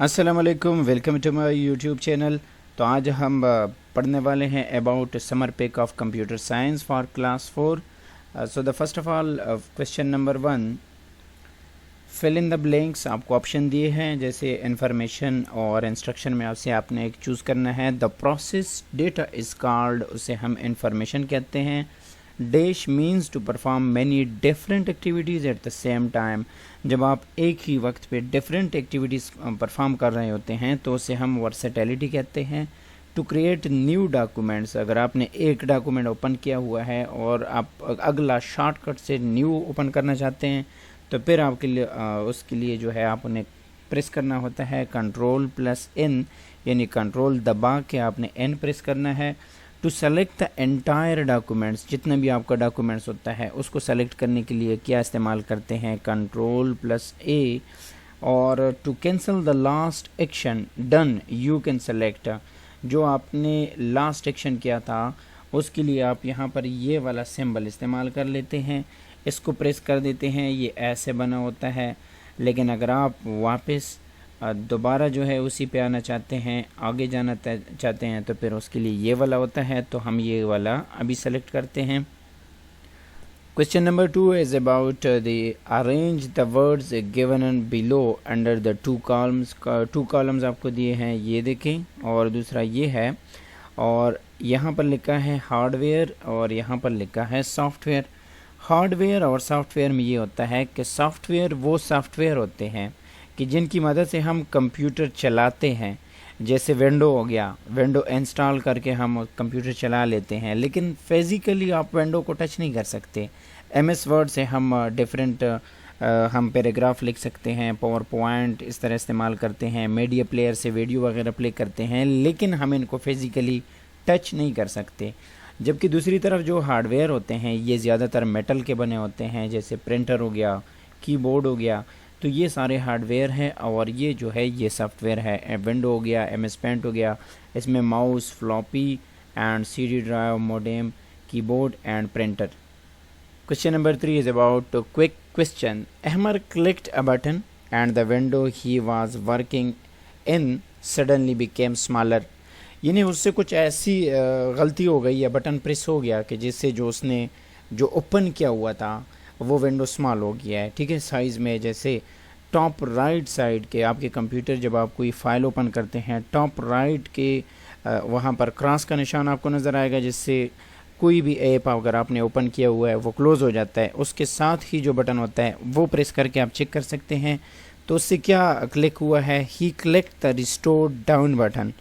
अस्सलाम वालेकुम, welcome to my YouTube channel. तो आज हम पढ़ने वाले हैं about summer pack of computer science for class 4। So the first of all question number 1, fill in the blanks. आपको ऑप्शन दिए हैं, जैसे इन्फॉर्मेशन और इंस्ट्रक्शन में आपसे आपने एक चूज़ करना है। The process data is called, उसे हम इंफॉर्मेशन कहते हैं। Dash means to perform many different activities at the same time. जब आप एक ही वक्त पे डिफरेंट एक्टिविटीज़ परफॉर्म कर रहे होते हैं तो उसे हम वर्सेटैलिटी कहते हैं। टू क्रिएट न्यू डॉक्यूमेंट्स, अगर आपने एक डॉक्यूमेंट ओपन किया हुआ है और आप अगला शॉर्टकट से न्यू ओपन करना चाहते हैं तो फिर आपके लिए उसके लिए जो है आप उन्हें प्रेस करना होता है Ctrl+N, यानी कंट्रोल दबा के आपने N प्रेस करना है। To select the entire documents, जितना भी आपका डॉक्यूमेंट्स होता है उसको सेलेक्ट करने के लिए क्या इस्तेमाल करते हैं, Ctrl+A। और to cancel the last action done you can select, जो आपने लास्ट एक्शन किया था उसके लिए आप यहाँ पर ये वाला सिंबल इस्तेमाल कर लेते हैं, इसको प्रेस कर देते हैं, ये ऐसे बना होता है। लेकिन अगर आप वापस दोबारा जो है उसी पे आना चाहते हैं, आगे जाना चाहते हैं तो फिर उसके लिए ये वाला होता है, तो हम ये वाला अभी सेलेक्ट करते हैं। Question number 2 is about the arrange the words given below under the two columns. Two columns आपको दिए हैं, ये देखें, और दूसरा ये है, और यहाँ पर लिखा है हार्डवेयर और यहाँ पर लिखा है सॉफ्टवेयर। हार्डवेयर और सॉफ्टवेयर में ये होता है कि सॉफ्टवेयर वो सॉफ्टवेयर होते हैं कि जिनकी मदद से हम कंप्यूटर चलाते हैं, जैसे विंडो हो गया, विंडो इंस्टॉल करके हम कंप्यूटर चला लेते हैं, लेकिन फिज़िकली आप विंडो को टच नहीं कर सकते। MS वर्ड से हम डिफरेंट हम पैराग्राफ लिख सकते हैं, पावर पॉइंट इस तरह इस्तेमाल करते हैं, मीडिया प्लेयर से वीडियो वगैरह प्ले करते हैं, लेकिन हम इनको फिज़िकली टच नहीं कर सकते। जबकि दूसरी तरफ जो हार्डवेयर होते हैं ये ज़्यादातर मेटल के बने होते हैं, जैसे प्रिंटर हो गया, कीबोर्ड हो गया, तो ये सारे हार्डवेयर हैं। और ये जो है ये सॉफ्टवेयर है, विंडो हो गया, MS पेंट हो गया, इसमें mouse, floppy and CD drive, modem, keyboard and printer. Question number 3 is about quick question. Ahmed clicked a button and the window he was working in suddenly became smaller. यानी उससे कुछ ऐसी गलती हो गई या बटन प्रेस हो गया कि जिससे जो उसने जो ओपन किया हुआ था वो विंडो स्मॉल हो गया है, ठीक है, साइज़ में। जैसे टॉप राइट साइड के आपके कंप्यूटर, जब आप कोई फ़ाइल ओपन करते हैं, टॉप राइट के वहाँ पर क्रॉस का निशान आपको नज़र आएगा, जिससे कोई भी ऐप अगर आपने ओपन किया हुआ है वो क्लोज़ हो जाता है। उसके साथ ही जो बटन होता है वो प्रेस करके आप चेक कर सकते हैं। तो उससे क्या क्लिक हुआ है, he click the restore down button.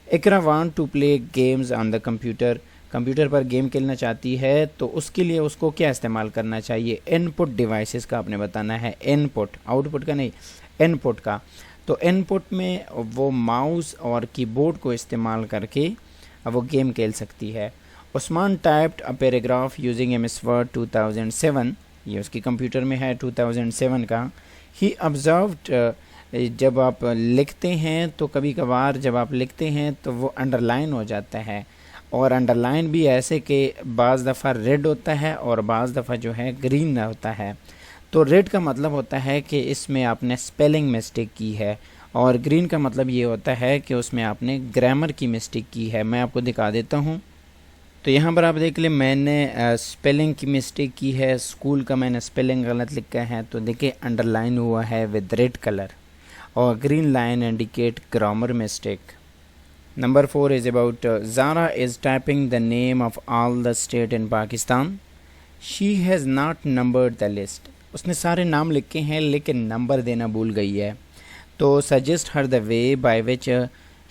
Iqra want to play games on the computer, computer पर गेम खेलना चाहती है, तो उसके लिए उसको क्या इस्तेमाल करना चाहिए, इनपुट डिवाइसेस का आपने बताना है, इनपुट, आउटपुट का नहीं, इनपुट का। तो इनपुट में वो माउस और कीबोर्ड को इस्तेमाल करके वो गेम खेल सकती है। Usman typed a paragraph using MS word 2007, ये उसकी कंप्यूटर में है 2007 का। ही ऑब्जर्व्ड, जब आप लिखते हैं तो कभी कभार जब आप लिखते हैं तो वो अंडरलाइन हो जाता है, और अंडरलाइन भी ऐसे कि बाज़ दफ़ा रेड होता है और बाज़ दफ़ा जो है ग्रीन होता है। तो रेड का मतलब होता है कि इसमें आपने स्पेलिंग मिस्टेक की है, और ग्रीन का मतलब ये होता है कि उसमें आपने ग्रामर की मिस्टेक की है। मैं आपको दिखा देता हूँ। तो यहाँ पर आप देख लें, मैंने स्पेलिंग की मिस्टेक की है, स्कूल का मैंने स्पेलिंग गलत लिखा है, तो देखिए अंडरलाइन हुआ है विद रेड कलर, और green line indicate grammar mistake. Number 4 is about Zara is typing the name of all the state in Pakistan. She has not numbered the list. उसने सारे नाम लिखे हैं लेकिन नंबर देना भूल गई है। तो suggest her the way by which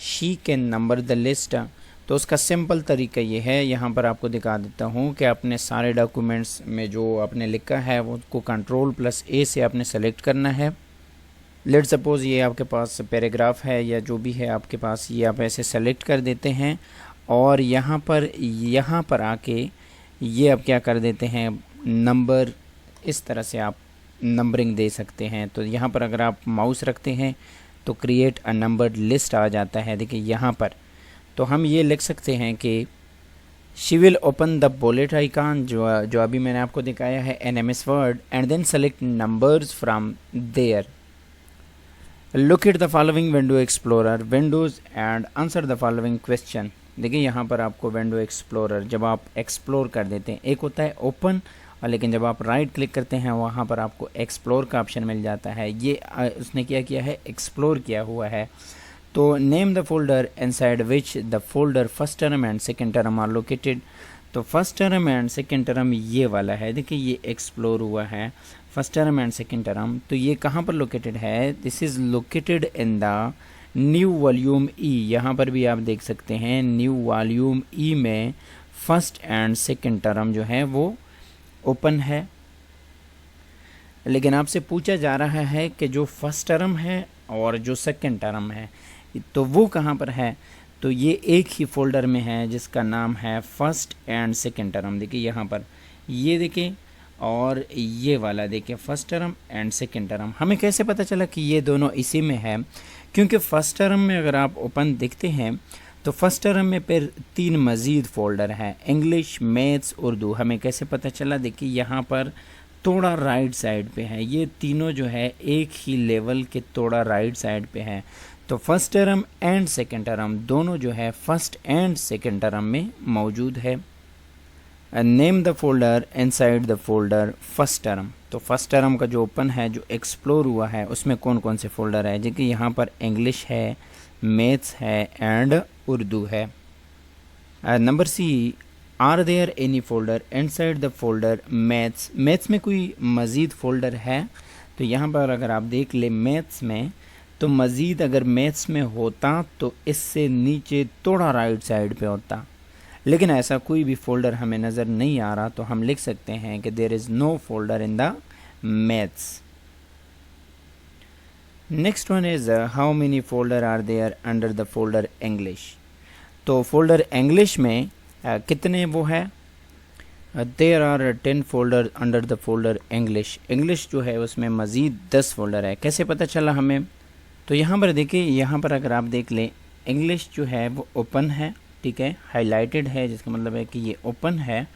she can number the list. तो उसका सिंपल तरीका ये है, यहाँ पर आपको दिखा देता हूँ कि आपने सारे डॉक्यूमेंट्स में जो आपने लिखा है वो उसको Ctrl+A से आपने सेलेक्ट करना है। लेट सपोज़ ये आपके पास पैराग्राफ है या जो भी है आपके पास, ये आप ऐसे सेलेक्ट कर देते हैं, और यहाँ पर आके ये आप क्या कर देते हैं, नंबर, इस तरह से आप नंबरिंग दे सकते हैं। तो यहाँ पर अगर आप माउस रखते हैं तो क्रिएट अ नंबर्ड लिस्ट आ जाता है। देखिए यहाँ पर तो हम ये लिख सकते हैं कि she will open the bullet icon, जो अभी मैंने आपको दिखाया है, in MS word, and then select numbers from there. Locate the following window explorer windows and answer the following question. देखिए यहाँ पर आपको विंडो एक्सप्लोरर जब आप एक्सप्लोर कर देते हैं, एक होता है ओपन, और लेकिन जब आप राइट क्लिक करते हैं वहाँ पर आपको एक्सप्लोर का ऑप्शन मिल जाता है। ये उसने क्या किया है, एक्सप्लोर किया हुआ है। तो name the folder inside which the folder first term and second term are located. तो first term and second term ये वाला है, देखिए ये एक्सप्लोर हुआ है first term and second term. तो ये कहाँ पर लोकेटेड है, this is located in the new volume E. यहाँ पर भी आप देख सकते हैं न्यू वॉल्यूम ई में फर्स्ट एंड सेकेंड टर्म जो है वो ओपन है। लेकिन आपसे पूछा जा रहा है कि जो फर्स्ट टर्म है और जो सेकेंड टर्म है तो वो कहाँ पर है। तो ये एक ही फोल्डर में है जिसका नाम है फर्स्ट एंड सेकेंड टर्म। देखिए यहाँ पर ये देखिए, और ये वाला देखिए first term and second term. हमें कैसे पता चला कि ये दोनों इसी में है, क्योंकि फर्स्ट टर्म में अगर आप ओपन देखते हैं तो फर्स्ट टर्म में फिर 3 मज़ीद फ़ोल्डर हैं, इंग्लिश, मैथ्स, उर्दू। हमें कैसे पता चला, देखिए यहाँ पर थोड़ा राइट साइड पे है, ये तीनों जो है एक ही लेवल के थोड़ा राइट साइड पे हैं। तो first term and second term दोनों जो है फर्स्ट एंड सेकेंड टर्म में मौजूद है। Name the folder inside the folder first term. तो फर्स्ट टर्म का जो ओपन है, जो एक्सप्लोर हुआ है, उसमें कौन कौन से फोल्डर है, जबकि यहाँ पर इंग्लिश है, मैथ्स है एंड उर्दू है। Number C, are there any folder inside the folder maths. Maths में कोई मज़ीद फ़ोल्डर है, तो यहाँ पर अगर आप देख ले मैथ्स में, तो मज़ीद अगर मैथ्स में होता तो इससे नीचे थोड़ा राइट साइड पे होता, लेकिन ऐसा कोई भी फ़ोल्डर हमें नज़र नहीं आ रहा। तो हम लिख सकते हैं कि there is no folder in the maths. Next one is how many folder are there under the folder English. तो फोल्डर इंग्लिश में कितने वो है, there are 10 folder under the folder English. English जो है उसमें मज़ीद 10 फोल्डर है। कैसे पता चला हमें, तो यहाँ पर देखिए, यहाँ पर अगर आप देख लें इंग्लिश जो है वो ओपन है, ठीक है, हाईलाइटेड है, जिसका मतलब है कि ये ओपन है।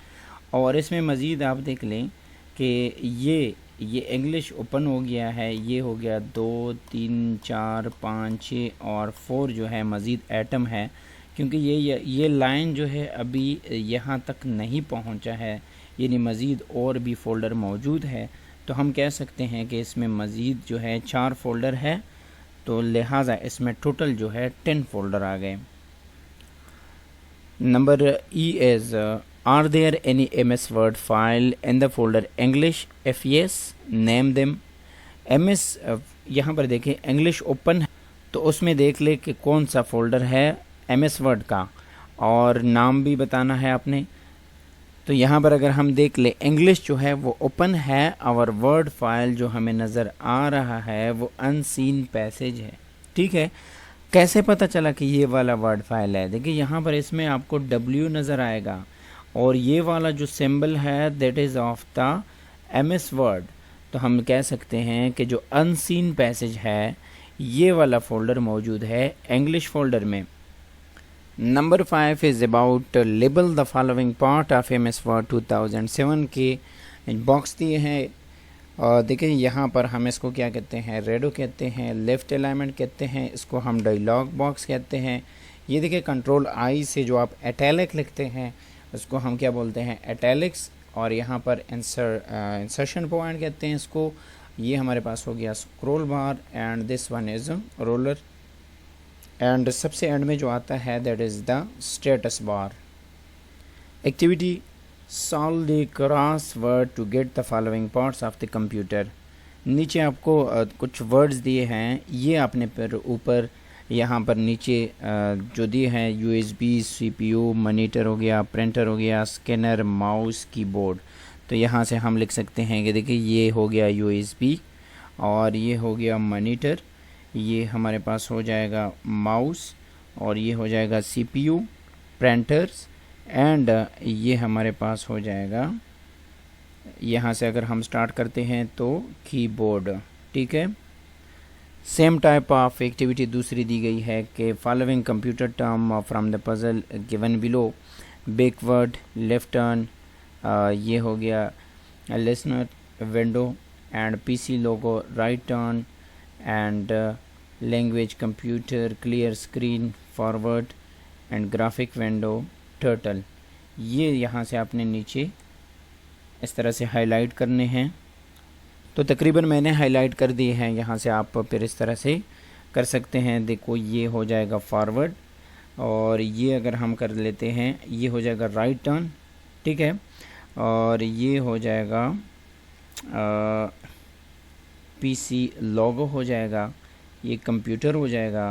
और इसमें मज़ीद आप देख लें कि ये इंग्लिश ओपन हो गया है, ये हो गया 2 3 4 5 6 और 4 जो है मज़ीद एटम है, क्योंकि ये लाइन जो है अभी यहाँ तक नहीं पहुँचा है, यानी मज़ीद और भी फ़ोल्डर मौजूद है। तो हम कह सकते हैं कि इसमें मज़ीद जो है 4 फ़ोल्डर है, तो लिहाजा इसमें टोटल जो है 10 फ़ोल्डर आ गए। Number E is are there any MS word file in the folder English, if yes name them. MS यहाँ पर देखिए इंग्लिश ओपन है, तो उसमें देख ले कि कौन सा फ़ोल्डर है MS वर्ड का, और नाम भी बताना है आपने। तो यहाँ पर अगर हम देख ले इंग्लिश जो है वो ओपन है, और वर्ड फाइल जो हमें नज़र आ रहा है वो अनसीन पैसेज है, ठीक है। कैसे पता चला कि ये वाला वर्ड फाइल है, देखिए यहाँ पर इसमें आपको W नज़र आएगा, और ये वाला जो सिंबल है that is of the MS word. तो हम कह सकते हैं कि जो अनसीन पैसेज है ये वाला फ़ोल्डर मौजूद है इंग्लिश फ़ोल्डर में। Number 5 is about label the following part of MS word 2007 के बॉक्स दिए हैं। और देखिए यहाँ पर हम इसको क्या कहते हैं, रेडो कहते हैं, लेफ़्ट अलाइनमेंट कहते हैं, इसको हम डायलॉग बॉक्स कहते हैं। ये देखिए कंट्रोल I से जो आप इटैलिक लिखते हैं उसको हम क्या बोलते हैं, इटैलिक्स। और यहाँ पर इंसर्शन पॉइंट कहते हैं इसको। ये हमारे पास हो गया scroll bar, and this one is roller, and सबसे एंड में जो आता है that is the status bar. Activity, solve the crossword to get the following parts of the computer. नीचे आपको कुछ वर्ड्स दिए हैं, ये आपने फिर ऊपर यहाँ पर नीचे जो दिए हैं USB, CPU, मॉनिटर हो गया, प्रिंटर हो गया, स्कैनर, माउस, कीबोर्ड। तो यहाँ से हम लिख सकते हैं कि देखिए ये हो गया USB, और ये हो गया मॉनिटर, ये हमारे पास हो जाएगा माउस, और ये हो जाएगा CPU, प्रिंटर्स, एंड ये हमारे पास हो जाएगा, यहाँ से अगर हम स्टार्ट करते हैं तो कीबोर्ड, ठीक है। सेम टाइप ऑफ एक्टिविटी दूसरी दी गई है कि following computer term from the puzzle given below, backward, left turn, ये हो गया listener, window and PC logo, right turn and language computer, clear screen, forward and graphic window, turtle. ये यहाँ से आपने नीचे इस तरह से हाईलाइट करने हैं। तो तकरीबन मैंने हाईलाइट कर दिए हैं, यहाँ से आप फिर इस तरह से कर सकते हैं। देखो ये हो जाएगा फॉरवर्ड, और ये अगर हम कर लेते हैं ये हो जाएगा राइट टर्न, ठीक है। और ये हो जाएगा पीसी लोगो हो जाएगा, ये कंप्यूटर हो जाएगा,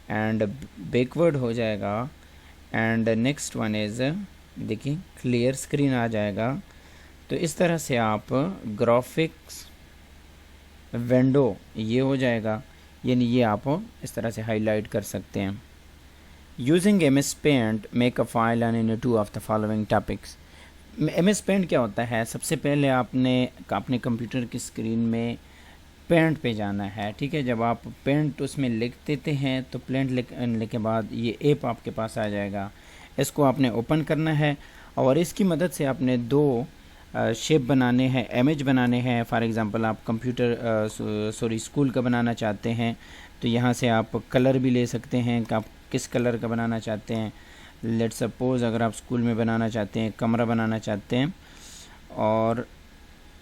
एंड बैकवर्ड हो जाएगा, एंड नेक्स्ट वन इज़ देखिए क्लियर स्क्रीन आ जाएगा। तो इस तरह से आप ग्राफिक्स विंडो ये हो जाएगा, यानी ये आप इस तरह से हाईलाइट कर सकते हैं। Using MS Paint make a file and in 2 of the following topics. MS Paint क्या होता है? सबसे पहले आपने अपने कंप्यूटर की स्क्रीन में पेंट पे जाना है, ठीक है। जब आप पेंट उसमें लिख देते हैं तो पेंट लिखने के बाद ये ऐप आपके पास आ जाएगा। इसको आपने ओपन करना है और इसकी मदद से आपने 2 शेप बनाने हैं, इमेज बनाने हैं। फॉर एग्ज़ाम्पल आप स्कूल का बनाना चाहते हैं तो यहाँ से आप कलर भी ले सकते हैं कि आप किस कलर का बनाना चाहते हैं। लेट्स सपोज़ अगर आप स्कूल में बनाना चाहते हैं, कमरा बनाना चाहते हैं, और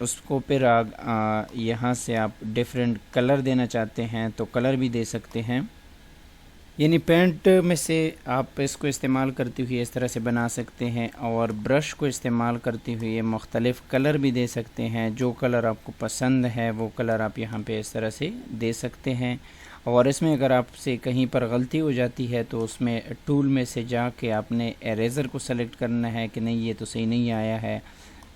उसको फिर यहाँ से आप डिफरेंट कलर देना चाहते हैं तो कलर भी दे सकते हैं। यानी पेंट में से आप इसको इस्तेमाल करते हुए इस तरह से बना सकते हैं, और ब्रश को इस्तेमाल करते हुए मुख्तलिफ़ कलर भी दे सकते हैं। जो कलर आपको पसंद है वो कलर आप यहाँ पे इस तरह से दे सकते हैं। और इसमें अगर आपसे कहीं पर गलती हो जाती है तो उसमें टूल में से जाके आपने इरेज़र को सेलेक्ट करना है कि नहीं ये तो सही नहीं आया है,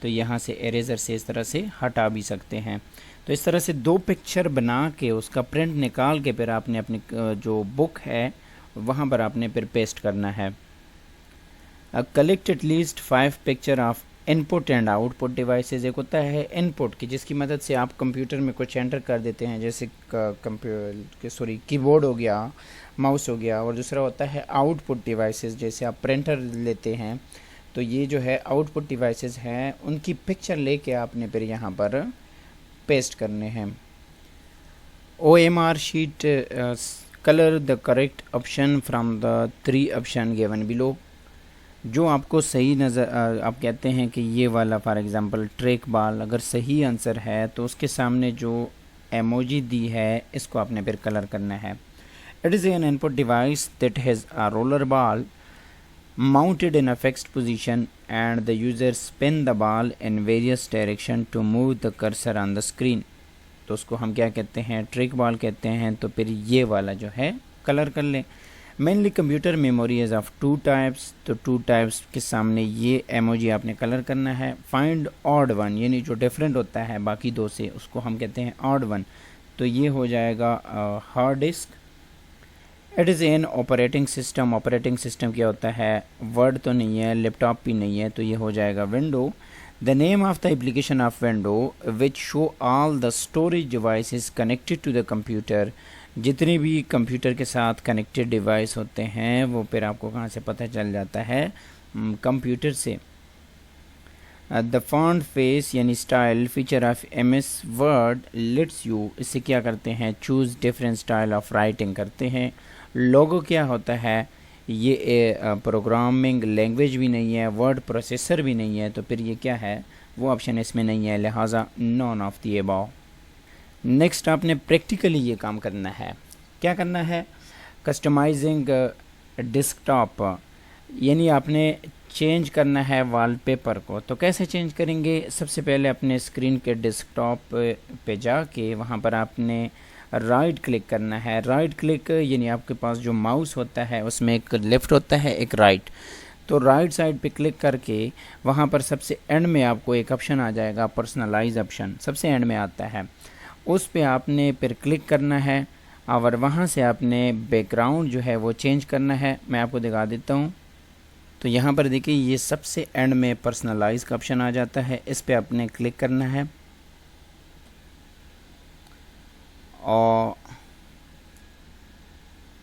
तो यहाँ से इरेज़र से इस तरह से हटा भी सकते हैं। तो इस तरह से 2 पिक्चर बना के उसका प्रिंट निकाल के फिर आपने अपनी जो बुक है वहाँ पर आपने फिर पेस्ट करना है। Collect at least 5 picture of input and output devices. एक होता है इनपुट की जिसकी मदद से आप कंप्यूटर में कुछ एंटर कर देते हैं, जैसे कीबोर्ड हो गया, माउस हो गया। और दूसरा होता है आउटपुट डिवाइसेस, जैसे आप प्रिंटर लेते हैं तो ये जो है आउटपुट डिवाइसेस हैं, उनकी पिक्चर लेके आपने फिर यहाँ पर पेस्ट करने हैं। OMR sheet colour the correct option from the 3 option given below. जो आपको सही नज़र आप कहते हैं कि ये वाला फॉर एग्ज़ाम्पल ट्रैक बॉल अगर सही आंसर है तो उसके सामने जो एमोजी दी है इसको आपने फिर कलर करना है। It is an input device that has a roller ball mounted in a fixed position and the user spin the ball in various direction to move the cursor on the screen। तो उसको हम क्या कहते हैं? Trick ball कहते हैं। तो फिर ये वाला जो है कलर कर लें। Mainly computer memory is of 2 types, तो 2 टाइप्स के सामने ये एमोजी आपने कलर करना है। फाइंड ऑड वन, यानी जो डिफरेंट होता है बाकी 2 से, उसको हम कहते हैं ऑड वन। तो ये हो जाएगा hard disk. It is an operating system. Operating system क्या होता है? वर्ड तो नहीं है, लैपटॉप भी नहीं है, तो ये हो जाएगा window. The name of the application of window which show all the storage devices connected to the computer. जितने भी कंप्यूटर के साथ कनेक्टेड डिवाइस होते हैं वो फिर आपको कहाँ से पता चल जाता है? कंप्यूटर से। द फॉन्ट फेस यानी style feature of MS word let's you, इससे क्या करते हैं? Choose different style of writing करते हैं। लोगो क्या होता है? ये प्रोग्रामिंग लैंग्वेज भी नहीं है, वर्ड प्रोसेसर भी नहीं है, तो फिर ये क्या है? वो ऑप्शन इसमें नहीं है, लिहाजा none of the above. Next आपने प्रैक्टिकली ये काम करना है। क्या करना है? कस्टमाइजिंग डेस्कटॉप, यानी आपने चेंज करना है वॉलपेपर को। तो कैसे चेंज करेंगे? सबसे पहले अपने स्क्रीन के डेस्कटॉप पे जाके वहाँ पर आपने राइट क्लिक करना है। राइट क्लिक यानी आपके पास जो माउस होता है उसमें एक लेफ़्ट होता है एक राइट, तो राइट साइड पे क्लिक करके वहाँ पर सबसे एंड में आपको एक ऑप्शन आ जाएगा, पर्सनलाइज ऑप्शन सबसे एंड में आता है। उस पे आपने फिर क्लिक करना है और वहाँ से आपने बैकग्राउंड जो है वो चेंज करना है। मैं आपको दिखा देता हूँ। तो यहाँ पर देखिए ये सबसे एंड में पर्सनलाइज का ऑप्शन आ जाता है, इस पे आपने क्लिक करना है।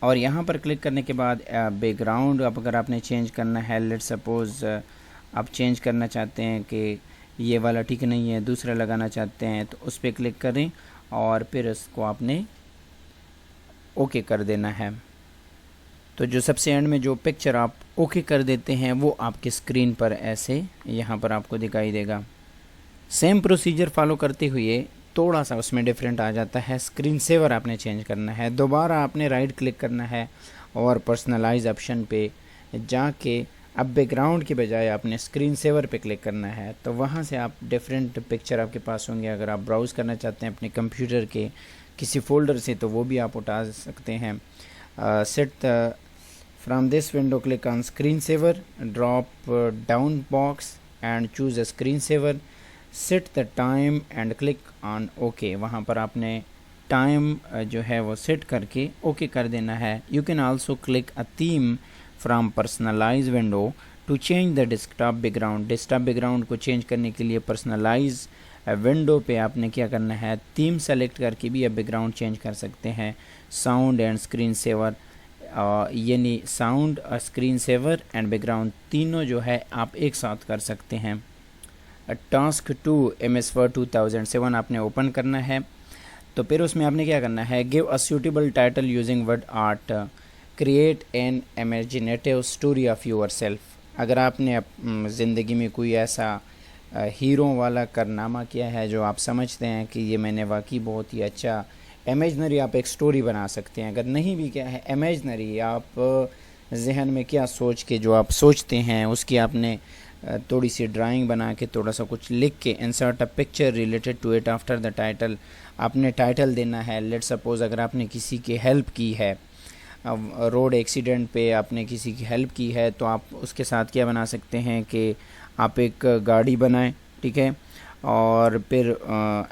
और यहाँ पर क्लिक करने के बाद बैकग्राउंड अब अगर आपने चेंज करना है, लेट्स सपोज़ आप चेंज करना चाहते हैं कि ये वाला ठीक नहीं है, दूसरा लगाना चाहते हैं, तो उस पर क्लिक करें और फिर इसको आपने ओके कर देना है। तो जो सबसे एंड में जो पिक्चर आप ओके कर देते हैं वो आपके स्क्रीन पर ऐसे यहाँ पर आपको दिखाई देगा। सेम प्रोसीजर फॉलो करते हुए थोड़ा सा उसमें डिफरेंट आ जाता है, स्क्रीन सेवर आपने चेंज करना है। दोबारा आपने राइट क्लिक करना है और पर्सनलाइज ऑप्शन पे जाके अब बैकग्राउंड के बजाय आपने स्क्रीन सेवर पे क्लिक करना है। तो वहाँ से आप डिफरेंट पिक्चर आपके पास होंगे। अगर आप ब्राउज़ करना चाहते हैं अपने कंप्यूटर के किसी फोल्डर से तो वो भी आप उठा सकते हैं। Set from this window click on screen saver, drop down box and choose a screen saver, set the time and click on okay. वहाँ पर आपने टाइम जो है वो सेट करके ओके कर देना है। You can also click a theme from personalize window to change the desktop background. Desktop background को चेंज करने के लिए पर्सनलाइज विंडो पे आपने क्या करना है, थीम सेलेक्ट करके भी आप बैकग्राउंड चेंज कर सकते हैं। साउंड एंड स्क्रीन सेवर, यानी sound, screen saver and background तीनों जो है आप एक साथ कर सकते हैं। टास्क 2 MS Word 2007 आपने ओपन करना है। तो फिर उसमें आपने क्या करना है, give a suitable title using word art, create an imaginative story of your self. अगर आपने ज़िंदगी में कोई ऐसा हीरो वाला कारनामा किया है जो आप समझते हैं कि ये मैंने वाकई बहुत ही अच्छा, इमेजनरी आप एक स्टोरी बना सकते हैं। अगर नहीं भी क्या है इमेजनरी, आप जहन में क्या सोच के जो आप सोचते हैं उसकी आपने थोड़ी सी ड्राइंग बना के थोड़ा सा कुछ लिख के insert a picture related to it after the title आपने टाइटल देना है। लेट सपोज अगर आपने किसी की हेल्प की है, रोड एक्सीडेंट पे आपने किसी की हेल्प की है, तो आप उसके साथ क्या बना सकते हैं कि आप एक गाड़ी बनाएं, ठीक है, और फिर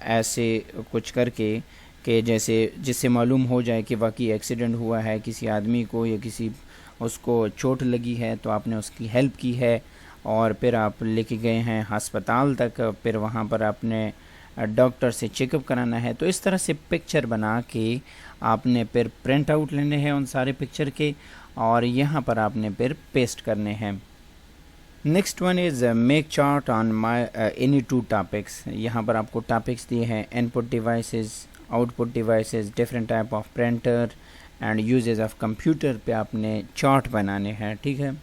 ऐसे कुछ करके कि जैसे जिससे मालूम हो जाए कि वाकई एक्सीडेंट हुआ है किसी आदमी को या किसी उसको चोट लगी है, तो आपने उसकी हेल्प की है और फिर आप लेके गए हैं अस्पताल तक, फिर वहाँ पर आपने डॉक्टर से चेकअप कराना है। तो इस तरह से पिक्चर बना के आपने फिर प्रिंट आउट लेने हैं उन सारे पिक्चर के और यहाँ पर आपने फिर पेस्ट करने हैं। Next one is make chart on my any 2 topics. यहाँ पर आपको टॉपिक्स दिए हैं, input devices, output devices, different type of printer and uses of computer पे आपने चार्ट बनाने हैं, ठीक है।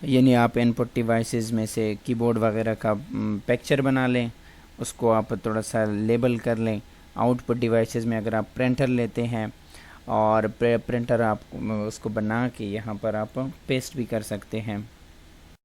यानी आप इनपुट डिवाइसेस में से कीबोर्ड वगैरह का पिक्चर बना लें, उसको आप थोड़ा सा लेबल कर लें। आउटपुट डिवाइसेस में अगर आप प्रिंटर लेते हैं और प्रिंटर आप उसको बना के यहाँ पर आप पेस्ट भी कर सकते हैं।